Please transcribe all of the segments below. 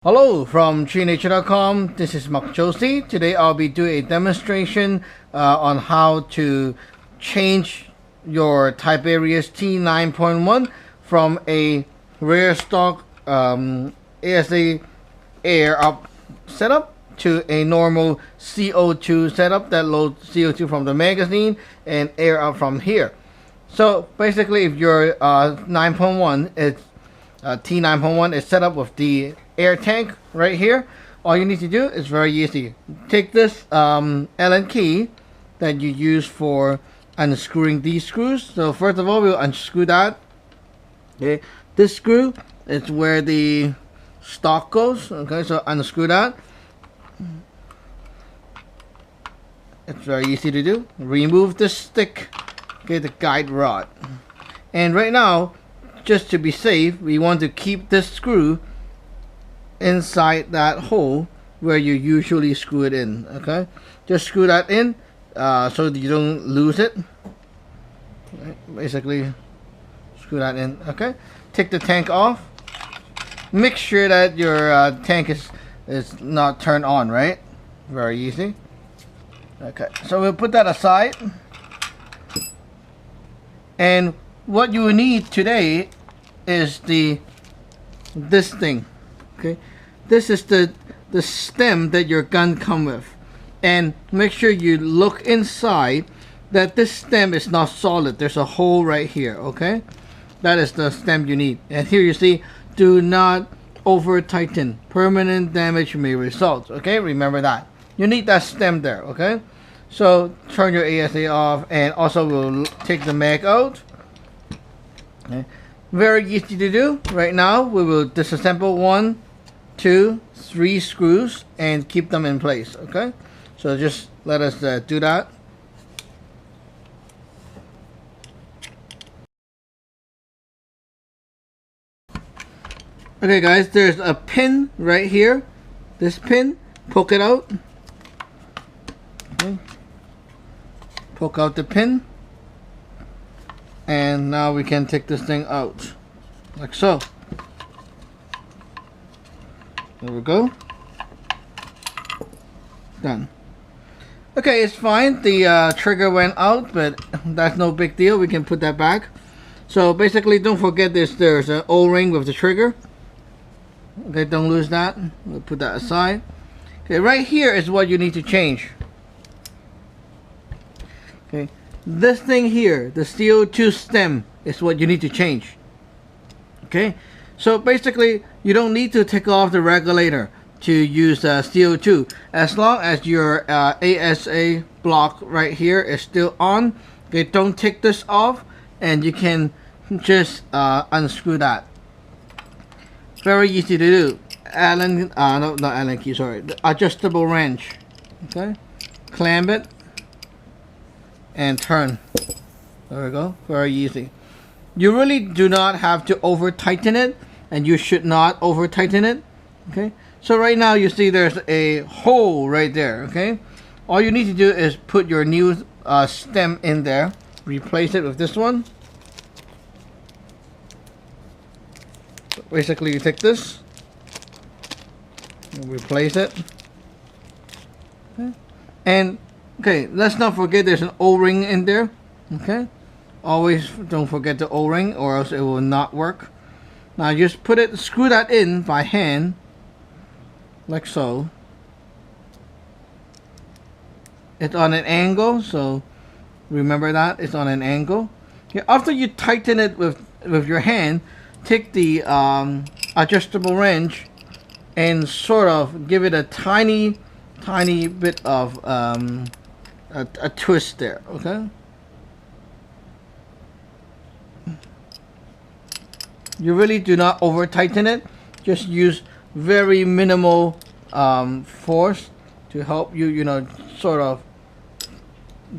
Hello from GearNature.com. This is Mark Josie. Today I'll be doing a demonstration on how to change your Tiberius T9.1 from a rear stock ASA air up setup to a normal CO2 setup that loads CO2 from the magazine and air up from here. So basically, if your T9.1 is set up with the air tank right here, all you need to do is very easy. Take this Allen key that you use for unscrewing these screws. So first of all, we'll unscrew that. Okay, this screw is where the stock goes. Okay, so unscrew that. It's very easy to do. Remove the stick. Okay, the guide rod. And right now, just to be safe, we want to keep this screw inside that hole where you usually screw it in. Okay, just screw that in so that you don't lose it. Right. Basically, screw that in. Okay, take the tank off. Make sure that your tank is not turned on. Right, very easy. Okay, so we'll put that aside. And what you need today is this thing. Okay, this is the stem that your gun come with, and make sure you look inside that this stem is not solid. There's a hole right here. Okay, that is the stem you need. And here you see, do not over tighten. Permanent damage may result. Okay, remember that. You need that stem there. Okay, so turn your ASA off, and also we'll take the mag out. Okay. Very easy to do. Right now we will disassemble 1, 2, 3 screws and keep them in place. Okay, so just let us do that. Okay guys, there's a pin right here. This pin, poke it out. Okay. Poke out the pin. And now we can take this thing out, like so. There we go. Done. Okay, it's fine. The trigger went out, but that's no big deal. We can put that back. So basically, don't forget there's an O-ring with the trigger. Okay, don't lose that. We'll put that aside. Okay, right here is what you need to change. Okay. This thing here, the CO2 stem, is what you need to change. Okay, so basically you don't need to take off the regulator to use CO2 as long as your ASA block right here is still on. Okay, don't take this off, and you can just unscrew that. Very easy to do. Allen, no, not Allen key, sorry, the adjustable wrench. Okay, clamp it and turn. There we go. Very easy. You really do not have to over tighten it, and you should not over tighten it. Okay, so right now you see there's a hole right there. Okay, all you need to do is put your new stem in there, replace it with this one. So basically you take this and replace it. Okay, and okay, let's not forget there's an O-ring in there. Okay, always don't forget the O-ring or else it will not work. Now just put it, screw that in by hand, like so. It's on an angle, so remember that it's on an angle. Okay, after you tighten it with your hand, take the adjustable wrench and sort of give it a tiny bit of a twist there. Okay, you really do not over tighten it, just use very minimal force to help you, you know, sort of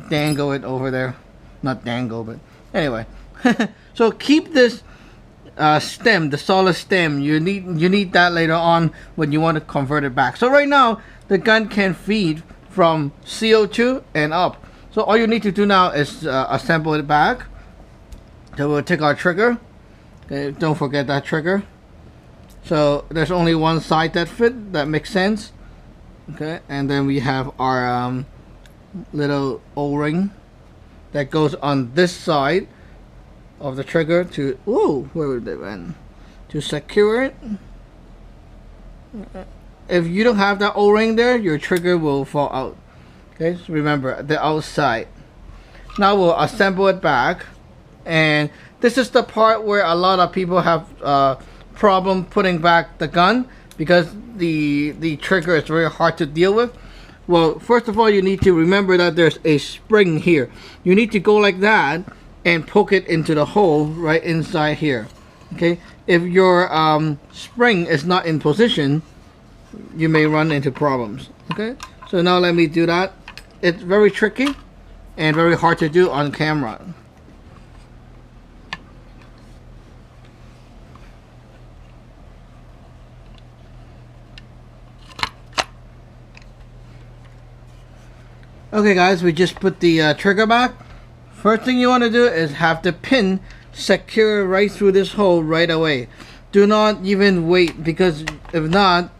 dangle it over there. Not dangle, but anyway. So keep this stem, the solid stem. You need that later on when you want to convert it back. So right now the gun can feed from CO2 and up. So all you need to do now is assemble it back. So we'll take our trigger. Okay, don't forget that trigger. So there's only one side that fit. That makes sense. Okay, and then we have our little O-ring that goes on this side of the trigger to where would they went to secure it. If you don't have that O-ring there, your trigger will fall out. Okay, so remember the outside. Now we'll assemble it back, and this is the part where a lot of people have problem putting back the gun because the trigger is very hard to deal with. Well, first of all, you need to remember that there's a spring here. You need to go like that and poke it into the hole right inside here. Okay, if your spring is not in position, you may run into problems. Okay, so now let me do that. It's very tricky and very hard to do on camera. Okay guys, we just put the trigger back. First thing you want to do is have the pin secure right through this hole right away. Do not even wait, because if not,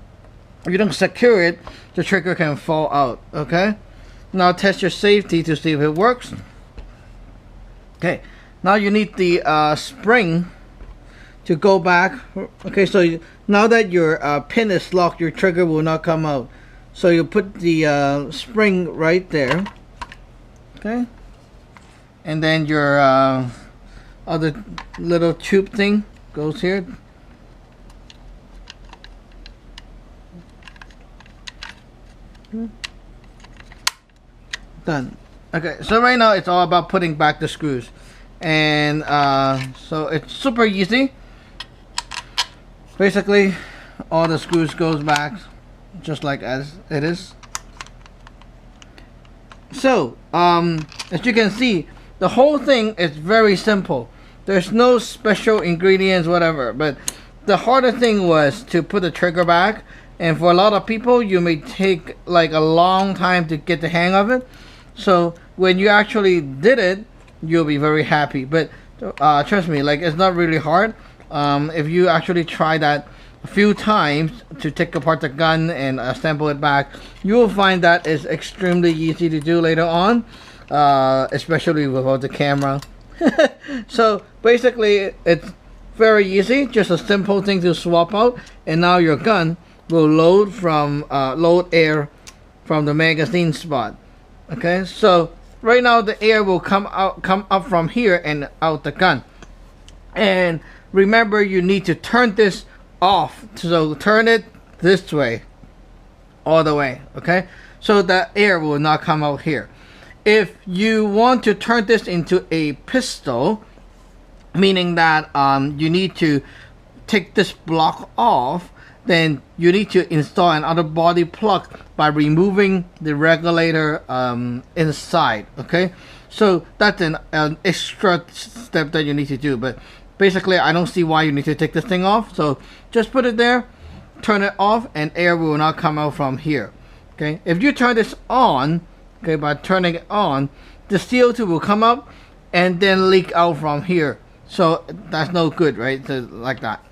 if you don't secure it, the trigger can fall out. Okay, now test your safety to see if it works. Okay, now you need the spring to go back. Okay, so now that your pin is locked, your trigger will not come out. So you put the spring right there. Okay, and then your other little tube thing goes here. Done. Okay, so right now it's all about putting back the screws, and so it's super easy. Basically, all the screws goes back just like as it is. So as you can see, the whole thing is very simple. There's no special ingredients, whatever, but the harder thing was to put the trigger back, and for a lot of people you may take like a long time to get the hang of it. So when you actually did it, you'll be very happy. But trust me, like, it's not really hard. If you actually try that a few times to take apart the gun and assemble it back, you will find that it's extremely easy to do later on, especially without the camera. So basically it's very easy, just a simple thing to swap out, and now your gun will load from load air from the magazine spot. Okay, so right now the air will come up from here and out the gun. And remember, you need to turn this off. So turn it this way, all the way. Okay, so that air will not come out here. If you want to turn this into a pistol, meaning that you need to take this block off, then you need to install another body plug by removing the regulator inside. Okay, so that's an extra step that you need to do, but basically I don't see why you need to take this thing off. So just put it there, turn it off, and air will not come out from here. Okay, if you turn this on, okay, by turning it on, the CO2 will come up and then leak out from here. So that's no good, right? So, like that.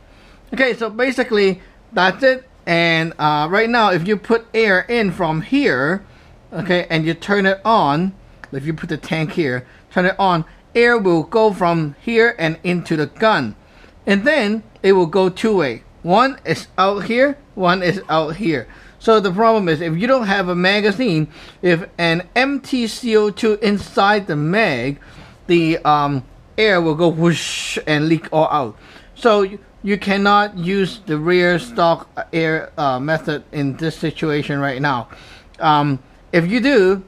Okay, so basically that's it. And right now, if you put air in from here, okay, and you turn it on, if you put the tank here, turn it on, air will go from here and into the gun, and then it will go two-way. One is out here, one is out here. So the problem is, if you don't have a magazine, if an empty CO2 inside the mag, the air will go whoosh and leak all out. So you cannot use the rear stock air method in this situation right now. If you do,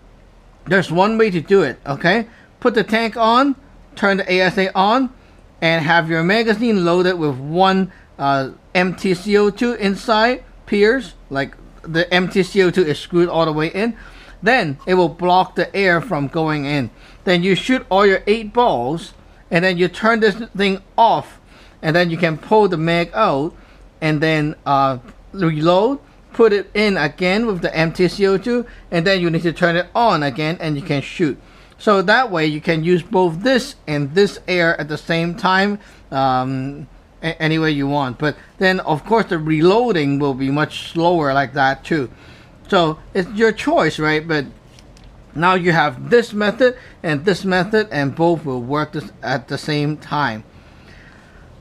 there's one way to do it. Okay, put the tank on, turn the ASA on, and have your magazine loaded with one empty CO2 inside piers, like the empty CO2 is screwed all the way in. Then it will block the air from going in. Then you shoot all your 8 balls, and then you turn this thing off, and then you can pull the mag out, and then reload, put it in again with the empty CO2, and then you need to turn it on again, and you can shoot. So that way you can use both this and this air at the same time, any way you want. But then of course the reloading will be much slower like that too. So it's your choice, right? But now you have this method and this method, and both will work at the same time.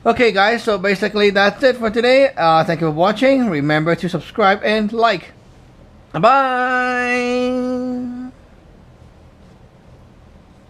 Okay guys, so basically that's it for today. Thank you for watching. Remember to subscribe and like. Bye.